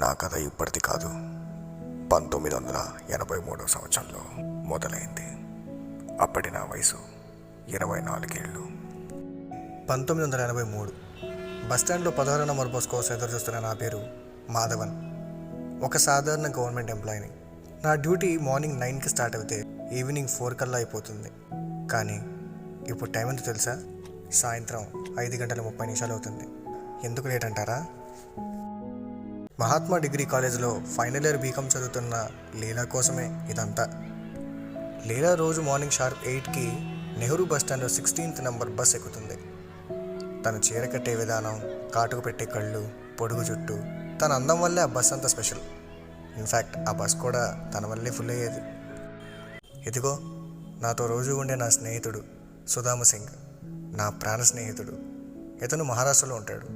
నా కథ ఇప్పటిది కాదు, 1983 సంవత్సరంలో మొదలైంది. అప్పటి నా వయసు 24 ఏళ్ళు. 1983 బస్టాండ్లో 16 నంబర్ బస్ కోసం ఎదురు చూస్తున్న నా పేరు మాధవన్. ఒక సాధారణ గవర్నమెంట్ ఎంప్లాయీని. నా డ్యూటీ మార్నింగ్ 9కి స్టార్ట్ అయితే ఈవినింగ్ 4 కల్లా అయిపోతుంది. కానీ ఇప్పుడు టైం ఎంత తెలుసా? సాయంత్రం 5:30 అవుతుంది. ఎందుకు లేట్ అంటారా? మహాత్మా డిగ్రీ కాలేజ్లో ఫైనల్ ఇయర్ బీకామ్ చదువుతున్న లీలా కోసమే ఇదంతా. లీలా రోజు మార్నింగ్ షార్ప్ 8కి నెహ్రూ బస్టాండ్లో 16th నంబర్ బస్ ఎక్కుతుంది. తను చీర కట్టే విధానం, కాటుకు పెట్టే కళ్ళు, పొడుగు జుట్టు, తన అందం వల్లే ఆ బస్ అంతా స్పెషల్. ఇన్ఫ్యాక్ట్ ఆ బస్ కూడా తన వల్లే ఫుల్ అయ్యేది. ఇదిగో నాతో రోజు ఉండే నా స్నేహితుడు సుధామ సింగ్, నా ప్రాణ స్నేహితుడు. ఇతను మహారాష్ట్రలో ఉంటాడు.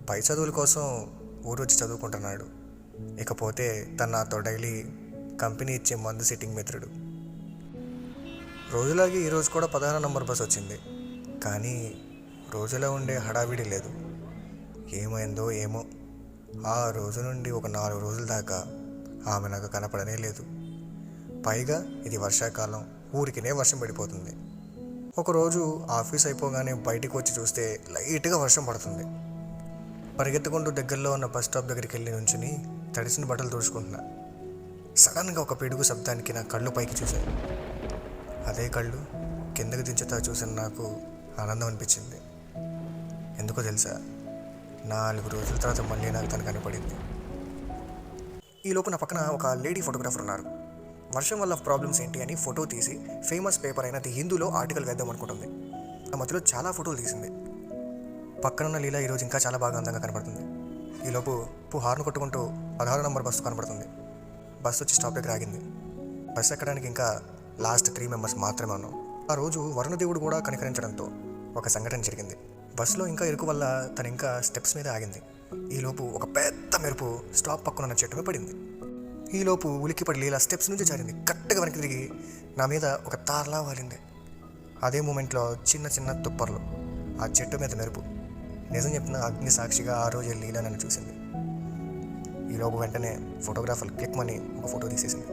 పై చదువుల కోసం ఊరు వచ్చి చదువుకుంటున్నాడు. ఇకపోతే తను నాతో డైలీ కంపెనీ ఇచ్చే మందు సిట్టింగ్ మిత్రుడు. రోజులాగే ఈరోజు కూడా 16 నంబర్ బస్ వచ్చింది. కానీ రోజులో ఉండే హడావిడి లేదు. ఏమైందో ఏమో, ఆ రోజు నుండి ఒక 4 రోజుల దాకా ఆమె నాకు కనపడనే లేదు. పైగా ఇది వర్షాకాలం, ఊరికినే వర్షం పడిపోతుంది. ఒకరోజు ఆఫీస్ అయిపోగానే బయటికి వచ్చి చూస్తే లైట్గా వర్షం పడుతుంది. పరిగెత్తుకుంటూ దగ్గరలో ఉన్న బస్ స్టాప్ దగ్గరికి వెళ్ళి నుంచుని తడిసిన బట్టలు తుడుచుకుంటున్నా. సడన్గా ఒక పిడుగు శబ్దానికి నా కళ్ళు పైకి చూశాను. అదే కళ్ళు కిందకి దించుతా చూసిన నాకు ఆనందం అనిపించింది. ఎందుకో తెలుసా? 4 రోజుల తర్వాత మళ్ళీ నాకు తను కనపడింది. ఈలోపు నా పక్కన ఒక లేడీ ఫోటోగ్రాఫర్ ఉన్నారు. వర్షం వల్ల ప్రాబ్లమ్స్ ఏంటి అని ఫోటో తీసి ఫేమస్ పేపర్ అయిన ది హిందూలో ఆర్టికల్ వేద్దాం అనుకుంటుంది. ఆ మధ్యలో చాలా ఫోటోలు తీసింది. పక్కనున్న లీలా ఈరోజు ఇంకా చాలా బాగా అందంగా కనపడుతుంది. ఈలోపు హార్న్ కొట్టుకుంటూ 16 నంబర్ బస్సు కనపడుతుంది. బస్సు వచ్చి స్టాప్ దగ్గర ఆగింది. బస్సు ఎక్కడానికి ఇంకా లాస్ట్ 3 మెంబర్స్ మాత్రమే ఉన్నాం. ఆ రోజు వరుణదేవుడు కూడా కనికరించడంతో ఒక సంఘటన జరిగింది. బస్సులో ఇంకా ఇరుకు వల్ల తను ఇంకా స్టెప్స్ మీద ఆగింది. ఈలోపు ఒక పెద్ద మెరుపు స్టాప్ పక్కన ఉన్న చెట్టు మీద పడింది. ఈలోపు ఉలిక్కిపడి లీలా స్టెప్స్ నుంచి జారింది. కరెక్ట్గా వెనక్కి తిరిగి నా మీద ఒక తారలా వాలింది. అదే మూమెంట్లో చిన్న చిన్న తుప్పర్లు, ఆ చెట్టు మీద మెరుపు. నిజం చెప్పిన అగ్ని సాక్షిగా ఆ రోజు లీలా నన్ను చూసింది. ఈలోపు వెంటనే ఫోటోగ్రాఫర్ క్లిక్ మని ఒక ఫోటో తీసేసింది.